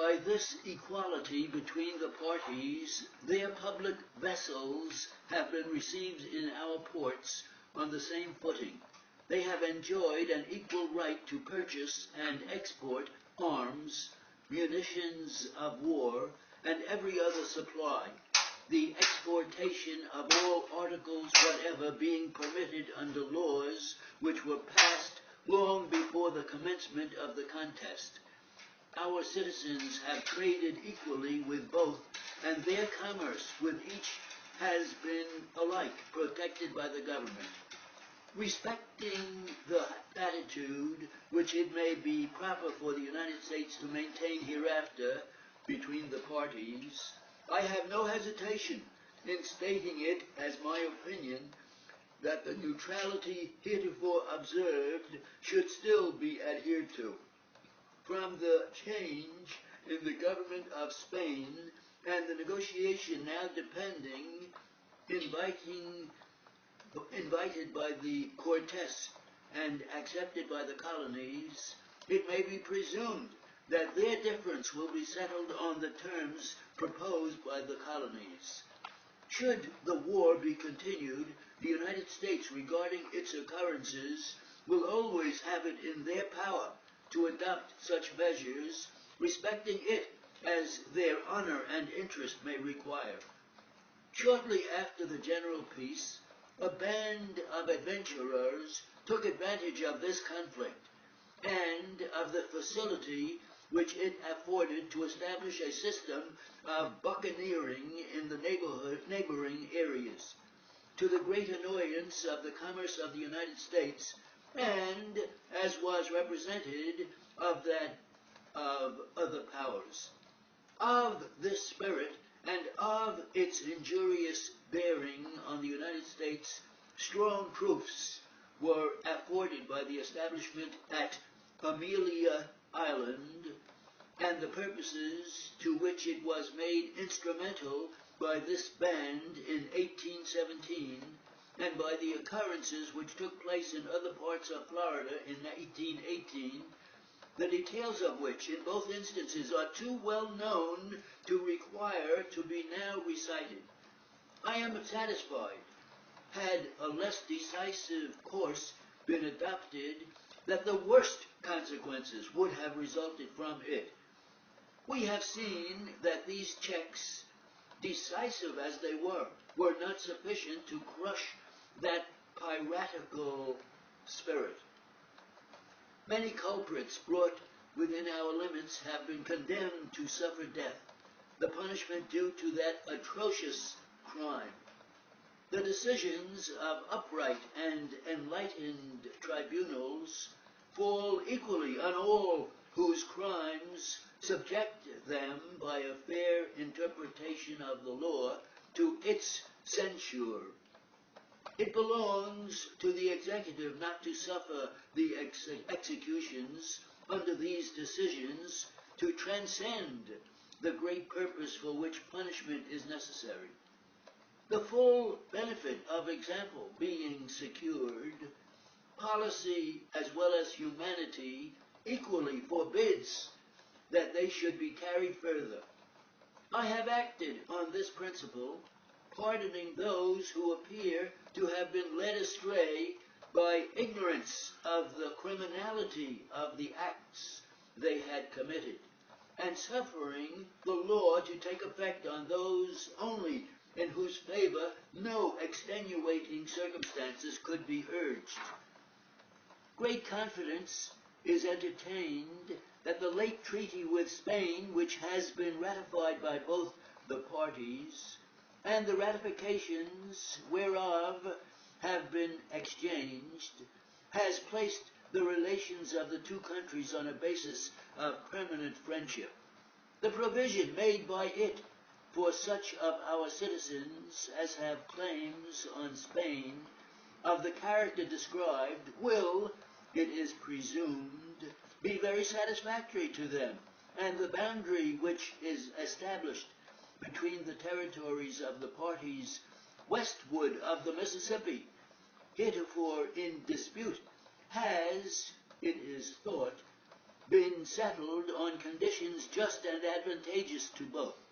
By this equality between the parties, their public vessels have been received in our ports on the same footing. They have enjoyed an equal right to purchase and export arms, munitions of war, and every other supply, the exportation of all articles whatever being permitted under laws which were passed long before the commencement of the contest. Our citizens have traded equally with both, and their commerce with each has been alike protected by the government. Respecting the attitude which it may be proper for the United States to maintain hereafter between the parties, I have no hesitation in stating it as my opinion that the neutrality heretofore observed should still be adhered to. From the change in the government of Spain and the negotiation now depending, invited by the Cortes and accepted by the colonies, it may be presumed that their difference will be settled on the terms proposed by the colonies. Should the war be continued, the United States, regarding its occurrences, will always have it in their power to adopt such measures, respecting it as their honor and interest may require. Shortly after the general peace, a band of adventurers took advantage of this conflict and of the facility which it afforded to establish a system of buccaneering in the neighboring areas, to the great annoyance of the commerce of the United States and, as was represented, of that of other powers. Of this spirit and of its injurious bearing on the United States, strong proofs were afforded by the establishment at Amelia Island and the purposes to which it was made instrumental by this band in 1817 and by the occurrences which took place in other parts of Florida in 1818, the details of which in both instances are too well known to require to be now recited. I am satisfied, had a less decisive course been adopted, that the worst consequences would have resulted from it. We have seen that these checks, decisive as they were not sufficient to crush that piratical spirit. Many culprits brought within our limits have been condemned to suffer death, the punishment due to that atrocious crime. The decisions of upright and enlightened tribunals fall equally on all whose crimes subject them by a fair interpretation of the law to its censure. It belongs to the executive not to suffer the executions under these decisions to transcend the great purpose for which punishment is necessary. The full benefit of example being secured, policy as well as humanity equally forbids that they should be carried further. I have acted on this principle, pardoning those who appear to have been led astray by ignorance of the criminality of the acts they had committed, and suffering the law to take effect on those only in whose favor no extenuating circumstances could be urged. Great confidence is entertained that the late treaty with Spain, which has been ratified by both the parties, and the ratifications whereof have been exchanged, has placed the relations of the two countries on a basis of permanent friendship. The provision made by it for such of our citizens as have claims on Spain of the character described will, it is presumed, be very satisfactory to them, and the boundary which is established between the territories of the parties westward of the Mississippi, heretofore in dispute, has, it is thought, been settled on conditions just and advantageous to both.